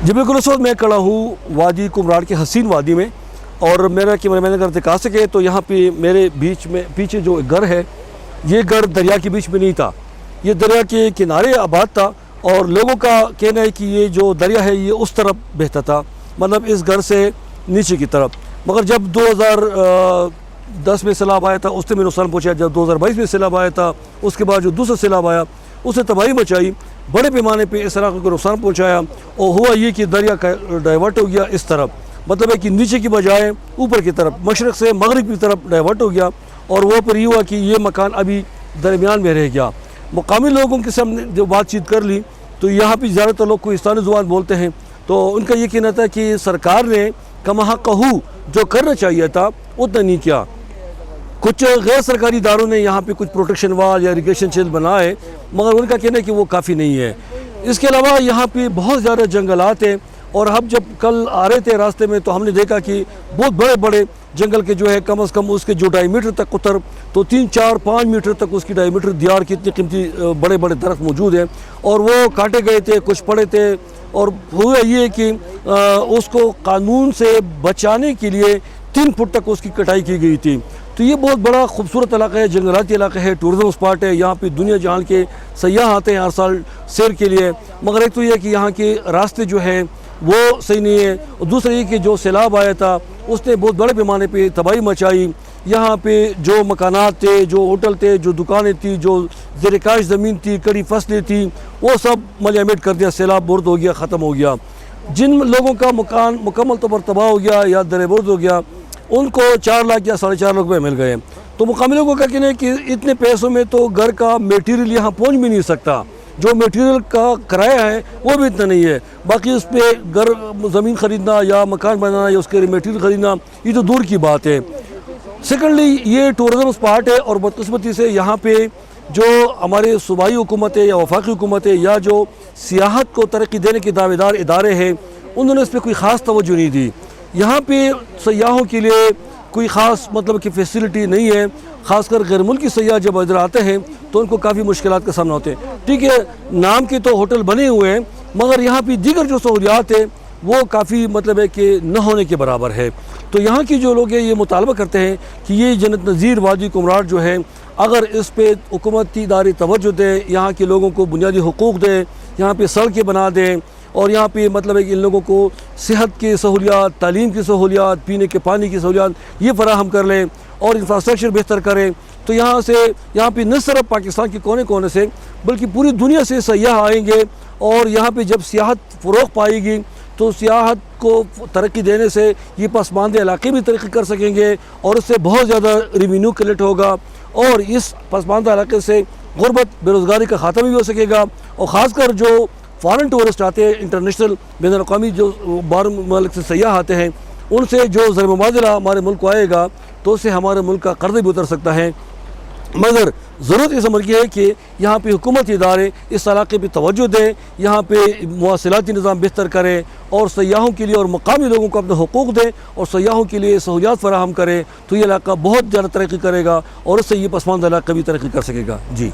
جی بالکل، اس وقت میں کھڑا ہوں وادی کمراڑ کے حسین وادی میں، اور میرا کیمرہ مین اگر دکھا سکے تو یہاں پہ میرے بیچ میں پیچھے جو گھر ہے، یہ گھر دریا کے بیچ میں نہیں تھا، یہ دریا کے کنارے آباد تھا، اور لوگوں کا کہنا ہے کہ یہ جو دریا ہے یہ اس طرف بہتا تھا، مطلب اس گھر سے نیچے کی طرف۔ مگر جب 2010 میں سیلاب آیا تھا اس سے میں نقصان پہنچا، جب 2022 میں سیلاب آیا تھا اس کے بعد جو دوسرا سیلاب آیا اس سے تباہی مچائی، بڑے پیمانے پہ اس علاقے کو نقصان پہنچایا، اور ہوا یہ کہ دریا کا ڈائیورٹ ہو گیا اس طرف، مطلب ہے کہ نیچے کی بجائے اوپر کی طرف، مشرق سے مغرب کی طرف ڈائیورٹ ہو گیا، اور وہ پر یہ ہوا کہ یہ مکان ابھی درمیان میں رہ گیا۔ مقامی لوگوں کے سے ہم نے جو بات چیت کر لی تو یہاں پہ زیادہ تر لوگ کوہستانی زبان بولتے ہیں، تو ان کا یہ کہنا تھا کہ سرکار نے کما قہو جو کرنا چاہیے تھا اتنا نہیں کیا۔ کچھ غیر سرکاری اداروں نے یہاں پہ کچھ پروٹیکشن وال یا اریگیشن چیل بنائے، مگر ان کا کہنا ہے کہ وہ کافی نہیں ہے۔ اس کے علاوہ یہاں پہ بہت زیادہ جنگلات ہیں، اور ہم جب کل آ رہے تھے راستے میں تو ہم نے دیکھا کہ بہت بڑے بڑے جنگل کے جو ہے کم از کم اس کے جو 2.5 میٹر تک قطر تو 3, 4, 5 میٹر تک اس کی 2.5 میٹر دیار کی اتنی قیمتی بڑے بڑے درخت موجود ہیں، اور وہ کاٹے گئے تھے، کچھ پڑے تھے، اور ہوا یہ کہ اس کو قانون سے بچانے کے لیے 3 فٹ تک اس کی کٹائی کی گئی تھی۔ تو یہ بہت بڑا خوبصورت علاقہ ہے، جنگلاتی علاقہ ہے، ٹورزم اسپاٹ ہے، یہاں پہ دنیا جہان کے سیاح آتے ہیں ہر سال سیر کے لیے، مگر ایک تو یہ کہ یہاں کے راستے جو ہیں وہ صحیح نہیں ہے، اور دوسرا یہ کہ جو سیلاب آیا تھا اس نے بہت بڑے پیمانے پہ تباہی مچائی۔ یہاں پہ جو مکانات تھے، جو ہوٹل تھے، جو دکانیں تھیں، جو زیر کاش زمین تھی، کڑی فصلیں تھیں، وہ سب ملیمیٹ کر دیا، سیلاب برد ہو گیا، ختم ہو گیا۔ جن لوگوں کا مکان مکمل طور پر تباہ ہو گیا یا درے برد ہو گیا ان کو 4 لاکھ یا 4.5 لاکھ روپے مل گئے۔ تو مقامی لوگوں کا کہنا ہے کہ اتنے پیسوں میں تو گھر کا میٹیریل یہاں پہنچ بھی نہیں سکتا، جو میٹیریل کا کرایہ ہے وہ بھی اتنا نہیں ہے، باقی اس پہ گھر زمین خریدنا یا مکان بنانا یا اس کے میٹیریل خریدنا یہ تو دور کی بات ہے۔ سیکنڈلی یہ ٹورزم اسپاٹ ہے، اور بدقسمتی سے یہاں پہ جو ہمارے صوبائی حکومت ہے یا وفاقی حکومت ہے یا جو سیاحت کو ترقی دینے کے دعوے دار ادارے ہیں انہوں نے اس پہ کوئی خاص توجہ نہیں دی۔ یہاں پہ سیاحوں کے لیے کوئی خاص مطلب کہ فیسلٹی نہیں ہے، خاص کر غیر ملکی سیاح جب ادھر آتے ہیں تو ان کو کافی مشکلات کا سامنا ہوتے ہیں۔ ٹھیک ہے، نام کے تو ہوٹل بنے ہوئے ہیں، مگر یہاں پہ دیگر جو سہولیات ہیں وہ کافی مطلب ہے کہ نہ ہونے کے برابر ہے۔ تو یہاں کی جو لوگ ہیں یہ مطالبہ کرتے ہیں کہ یہ جنت نظیر وادی کمراڑ جو ہے اگر اس پہ حکومتی ادارے توجہ دیں، یہاں کے لوگوں کو بنیادی حقوق دیں، یہاں پہ سڑکیں بنا دیں، اور یہاں پہ مطلب ہے کہ ان لوگوں کو صحت کی سہولیات، تعلیم کی سہولیات، پینے کے پانی کی سہولیات یہ فراہم کر لیں، اور انفراسٹرکچر بہتر کریں، تو یہاں پہ نہ صرف پاکستان کے کونے کونے سے بلکہ پوری دنیا سے سیاح آئیں گے، اور یہاں پہ جب سیاحت فروغ پائے گی تو سیاحت کو ترقی دینے سے یہ پسماندہ علاقے بھی ترقی کر سکیں گے، اور اس سے بہت زیادہ ریونیو کلیکٹ ہوگا، اور اس پسماندہ علاقے سے غربت، بے روزگاری کا خاتمہ بھی ہو سکے گا، اور خاص کر جو فارن ٹورسٹ آتے ہیں، انٹرنیشنل بین الاقوامی جو باہر ملک سے سیاح آتے ہیں، ان سے جو زر مبادلہ ہمارے ملک کو آئے گا تو اس سے ہمارے ملک کا قرض بھی اتر سکتا ہے۔ مگر ضرورت اس عمر کی ہے کہ یہاں پہ حکومتی ادارے اس علاقے پہ توجہ دیں، یہاں پہ مواصلاتی نظام بہتر کریں، اور سیاحوں کے لیے اور مقامی لوگوں کو اپنے حقوق دیں، اور سیاحوں کے لیے سہولیات فراہم کریں، تو یہ علاقہ بہت زیادہ ترقی کرے گا، اور اس سے یہ پسماندہ علاقہ بھی ترقی کر سکے گا۔ جی